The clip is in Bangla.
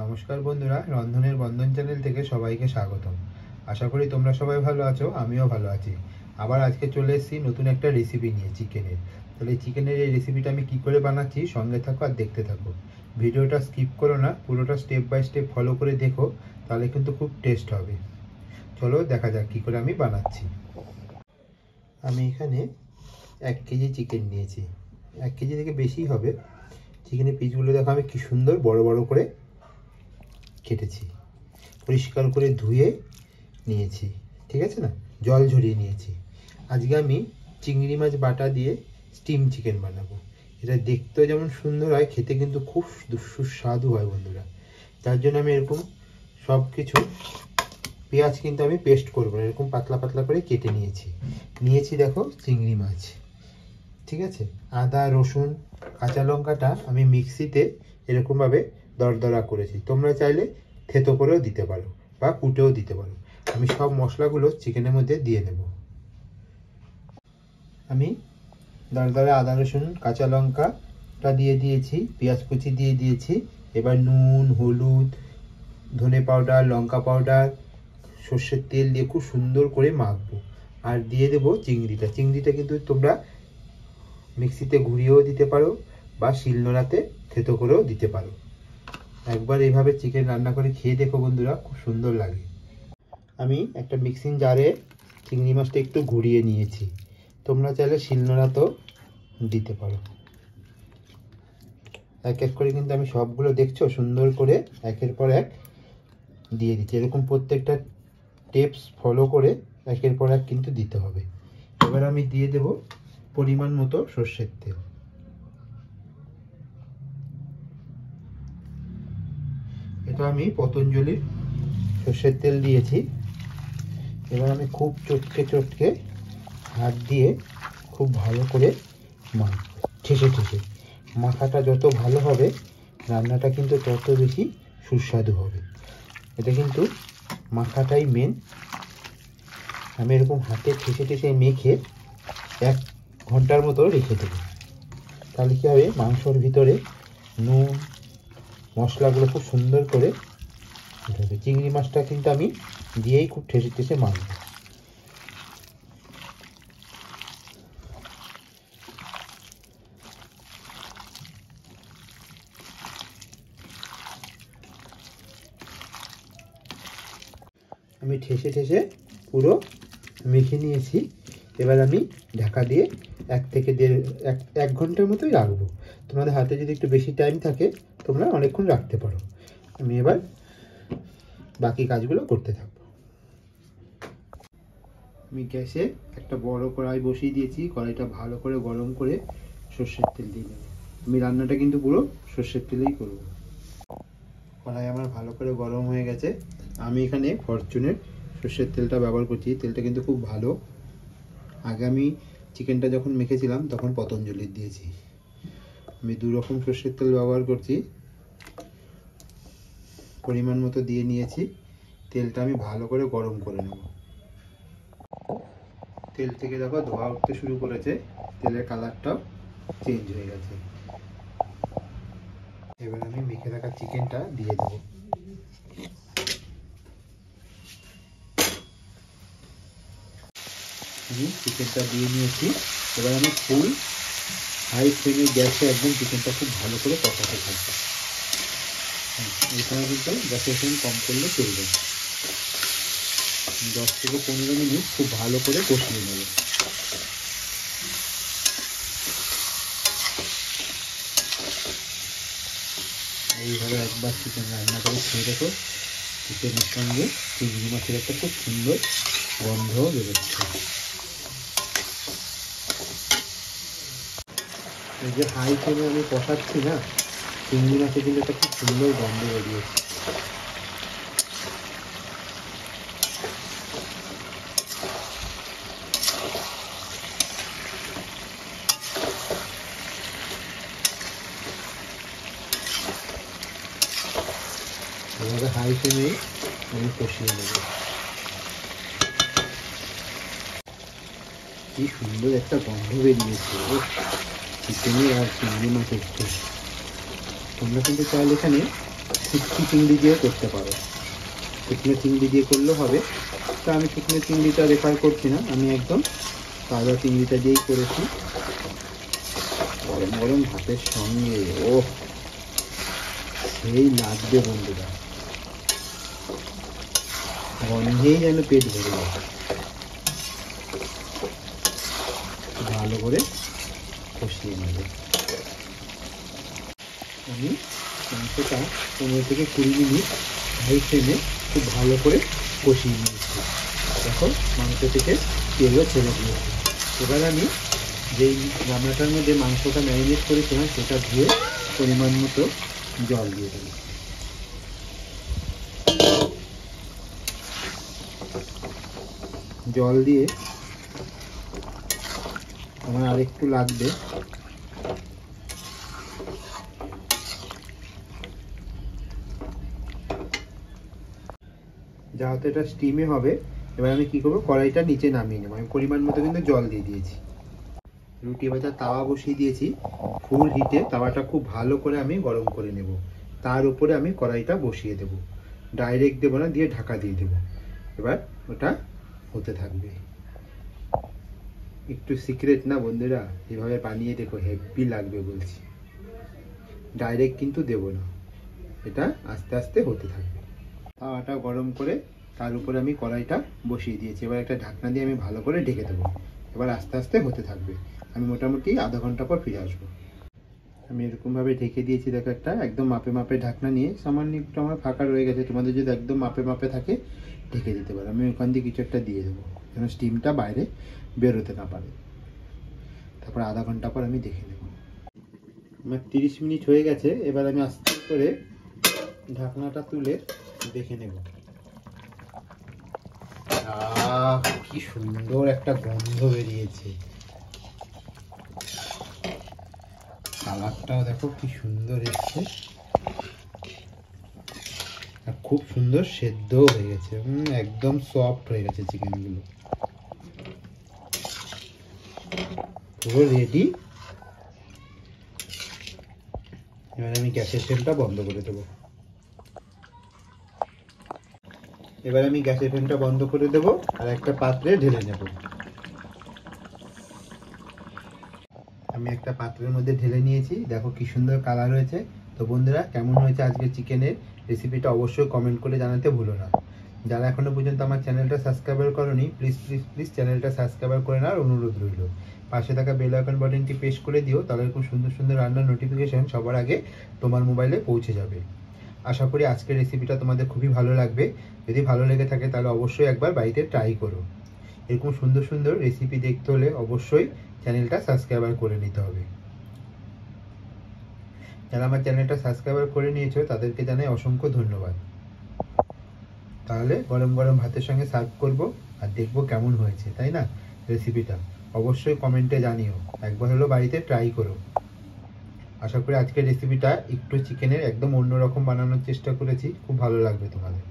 নমস্কার বন্ধুরা, রন্ধনের বন্ধন চ্যানেল থেকে সবাইকে স্বাগতম। আশা করি তোমরা সবাই ভালো আছো, আমিও ভালো আছি। আবার আজকে চলে এসেছি নতুন একটা রেসিপি নিয়ে, চিকেনের। তাহলে চিকেনের এই রেসিপিটা আমি কি করে বানাচ্ছি সঙ্গে থাকো আর দেখতে থাকো। ভিডিওটা স্কিপ করো না, পুরোটা স্টেপ বাই স্টেপ ফলো করে দেখো, তাহলে কিন্তু খুব টেস্ট হবে। চলো দেখা যাক কী করে আমি বানাচ্ছি। আমি এখানে 1 কেজি চিকেন নিয়েছি। 1 কেজি থেকে বেশি হবে। চিকেনের পিসগুলো দেখো আমি কি সুন্দর বড় বড় করে কেটেছি, পরিষ্কার করে ধুয়ে নিয়েছি, ঠিক আছে না, জল ঝরিয়ে নিয়েছি। আজকে আমি চিংড়ি মাছ বাটা দিয়ে স্টিম চিকেন বানাবো। এটা দেখতেও যেমন সুন্দর হয়, খেতে কিন্তু খুব সুস্বাদু হয় বন্ধুরা। তার জন্য আমি এরকম সব কিছু পেঁয়াজ কিন্তু আমি পেস্ট করবো না, এরকম পাতলা পাতলা করে কেটে নিয়েছি দেখো চিংড়ি মাছ, ঠিক আছে। আদা রসুন কাঁচা লঙ্কাটা আমি মিক্সিতে এরকমভাবে দরদরা করেছি। তোমরা চাইলে থেতো করেও দিতে পারো বা কুটেও দিতে পারো। আমি সব মশলাগুলো চিকেনের মধ্যে দিয়ে নেব। আমি দরদরা আদা রসুন কাঁচা লঙ্কাটা দিয়ে দিয়েছি, পেঁয়াজ কুচি দিয়ে দিয়েছি। এবার নুন, হলুদ, ধনে পাউডার, লঙ্কা পাউডার, সর্ষের তেল দিয়ে খুব সুন্দর করে মাখবো। আর দিয়ে দেবো চিংড়িটা কিন্তু তোমরা মিক্সিতে ঘুরিয়েও দিতে পারো বা শিলনোড়াতে থেতো করেও দিতে পারো। একবার এইভাবে চিকেন রান্না করে খেয়ে দেখো বন্ধুরা, খুব সুন্দর লাগে। আমি একটা মিক্সিং জারে চিংড়ি মাছটা একটু ঘুরিয়ে নিয়েছি। তোমরা চাইলে শিলনোড়াতেও দিতে পারো। এক এক করে কিন্তু আমি সবগুলো দেখছো সুন্দর করে একের পর এক দিয়ে দিচ্ছি। এরকম প্রত্যেকটা টিপস ফলো করে একের পর এক কিন্তু দিতে হবে। এবার আমি দিয়ে দেব পরিমাণ মতো সর্ষের তেল। এটা আমি পতঞ্জলির সর্ষের তেল দিয়েছি। এবার আমি খুব চটকে হাত দিয়ে খুব ভালো করে মাখবো, ঠেসে মাখাটা যত ভালো হবে রান্নাটা কিন্তু তত বেশি সুস্বাদু হবে। এটা কিন্তু মাখাটাই মেন। আমি এরকম হাতে ঠেসে মেখে 1 ঘন্টার মতো রেখে দেবো। তাহলে কী হবে, মাংসর ভিতরে নুন মশলাগুলো খুব সুন্দর করে ঢোকে। চিংড়ি মাছটা কিন্তু আমি দিয়েই খুব ঠেসে মাখবো। আমি ঠেসে পুরো মেখে নিয়েছি। এবার আমি ঢাকা দিয়ে 1 থেকে 1 ঘন্টার মতোই রাখবো। তোমাদের হাতে যদি একটু বেশি টাইম থাকে তোমরা অনেকক্ষণ রাখতে পারো। আমি এবার বাকি কাজগুলো করতে থাকবো। আমি গ্যাসে একটা বড় কড়াই বসিয়ে দিয়েছি। কড়াইটা ভালো করে গরম করে সর্ষের তেল দিয়ে দেবো। আমি রান্নাটা কিন্তু পুরো সর্ষের তেলেই করব। কড়াই আমার ভালো করে গরম হয়ে গেছে। আমি এখানে ফরচুনের সর্ষের তেলটা ব্যবহার করছি। তেলটা কিন্তু খুব ভালো। আগে আমি চিকেনটা যখন মেখেছিলাম তখন পতঞ্জলির দিয়েছি। আমি 2 রকম সর্ষের তেল ব্যবহার করছি। পরিমাণ মতো দিয়ে নিয়েছি। তেলটা আমি ভালো করে গরম করে নেব। তেল থেকে দেখো ধোঁয়া উঠতে শুরু করেছে, তেলের কালারটাও চেঞ্জ হয়ে গেছে। এবার আমি মেখে রাখা চিকেনটা দিয়ে দেবো। আমি চিকেনটা দিয়ে নিয়েছি। এবার আমি ফুল হাই ফ্লেমে গ্যাসে একদম চিকেনটা খুব ভালো করে কষাতে থাকবো। এখানে কিন্তু গ্যাসের ফ্লেম কম করলে চলবে। 10 থেকে 15 মিনিট খুব ভালো করে কষিয়ে নেব। এইভাবে একবার চিকেন রান্না করে খেয়ে দেখো, চিকেনের সঙ্গে চিংড়ি মাছের একটা খুব সুন্দর গন্ধ বেরোচ্ছে। এই যে হাই ফ্লেমে আমি কষাচ্ছি না, চিংড়ি মাছে কিন্তু একটা খুব সুন্দর গন্ধ বেরিয়েছে। এভাবে হাই ফ্লেমে আমি কষিয়ে নেব। কি সুন্দর একটা গন্ধ বেরিয়েছে চিকেনের আর চিংড়ি মাছের। তোমরা কিন্তু চাইলে এখানে শুকনো চিংড়ি দিয়ে করতে পারো, শুকনো চিংড়ি দিয়ে করলেও হবে। তা আমি শুকনো চিংড়িটা রেফার করছি না, আমি একদম তাজা চিংড়িটা দিয়েই করেছি। গরম গরম ভাতের সঙ্গে ও সেই লাগবে বন্ধুরা, গন্ধেই যেন পেট ভরে যাবে। ভালো করে কষিয়ে নেবে। আমি মাংসটা 15 থেকে 20 মিনিট হাই ফ্লেমে খুব ভালো করে কষিয়ে নিয়েছি। দেখো মাংস থেকে তেলও ছেড়ে দিয়েছি। এবার আমি যেই রান্নাটার মধ্যে মাংসটা ম্যারিনেট করেছিলাম সেটা ধুয়ে পরিমাণ মতো জল দিয়ে দেবো। জল দিয়ে আমার আরেকটু লাগবে। যাতে এটা স্টিমে হবে। এবার আমি কি করবো, কড়াইটা নিচে নামিয়ে নেবো। আমি পরিমাণ মতো কিন্তু জল দিয়ে দিয়েছি। রুটি ভাজার তাওয়া বসিয়ে দিয়েছি, ফুল হিটে তাওয়াটা খুব ভালো করে আমি গরম করে নেব। তার উপরে আমি কড়াইটা বসিয়ে দেব, ডাইরেক্ট দেবো না, দিয়ে ঢাকা দিয়ে দেবো। এবার ওটা হতে থাকবে। একটু সিক্রেট না বন্ধুরা, এভাবে বানিয়ে দেখো, হেভি লাগবে বলছি। ডাইরেক্ট কিন্তু দেবো না, এটা আস্তে আস্তে হতে থাকবে। তাওয়াটা গরম করে তার উপরে আমি কড়াইটা বসিয়ে দিয়েছি। এবার একটা ঢাকনা দিয়ে আমি ভালো করে ঢেকে দেবো। এবার আস্তে আস্তে হতে থাকবে। আমি মোটামুটি আধা ঘন্টা পর ফিরে আসবো। আমি এরকমভাবে ঢেকে দিয়েছি। দেখো একটা একদম মাপে মাপে ঢাকনা নিয়ে, সামান্য একটু আমার ফাঁকা রয়ে গেছে, তোমাদের যদি একদম মাপে মাপে থাকে ঢেকে দিতে পারো। আমি ওখান দিয়ে কিছু একটা দিয়ে দেবো যেন স্টিমটা বাইরে বেরোতে না পারে। তারপর আধা ঘন্টা পর আমি দেখে নেব। আমার 30 মিনিট হয়ে গেছে। এবার আমি আস্তে করে ঢাকনাটা তুলে দেখে নেব। কি সুন্দর একটা গন্ধ বেরিয়েছে। কালারটাও দেখো কি সুন্দর এসছে, আর খুব সুন্দর সেদ্ধ হয়ে গেছে। একদম সফট হয়ে গেছে চিকেনগুলো, পুরো রেডি। এবার আমি গ্যাসের ফ্লেমটা বন্ধ করে দেবো। আর একটা পাত্রে ঢেলে নেব। আমি একটা পাত্রের মধ্যে ঢেলে নিয়েছি। দেখো কি সুন্দর কালার হয়েছে। তো বন্ধুরা, কেমন হয়েছে আজকে চিকেনের রেসিপিটা অবশ্যই কমেন্ট করে জানাতে ভুলো না। যারা এখনো পর্যন্ত আমার চ্যানেলটা সাবস্ক্রাইব করোনি, প্লিজ প্লিজ প্লিজ চ্যানেলটা সাবস্ক্রাইব করে নেওয়ার অনুরোধ রইল। পাশে থাকা বেল আইকন বাটনটি প্রেস করে দিও, তাহলে খুব সুন্দর সুন্দর রান্নার নোটিফিকেশন সবার আগে তোমার মোবাইলে পৌঁছে যাবে। আশা করি আজকের রেসিপিটা তোমাদের খুবই ভালো লাগবে। যদি ভালো লেগে থাকে তাহলে অবশ্যই একবার বাড়িতে ট্রাই করো। এরকম সুন্দর সুন্দর রেসিপি দেখতে হলে অবশ্যই চ্যানেলটা সাবস্ক্রাইব করে নিতে হবে। যারা আমার চ্যানেলটা সাবস্ক্রাইব করে নিয়েছো তাদেরকে জানাই অসংখ্য ধন্যবাদ। তাহলে গরম গরম ভাতের সঙ্গে সার্ভ করব, আর দেখবো কেমন হয়েছে, তাই না রেসিপিটা। অবশ্যই কমেন্টে জানিও, একবার হলো বাড়িতে ট্রাই করো। আশা করি আজকের রেসিপিটা একটু চিকেনের একদম অন্যরকম বানানোর চেষ্টা করেছি, খুব ভালো লাগবে তোমাদের।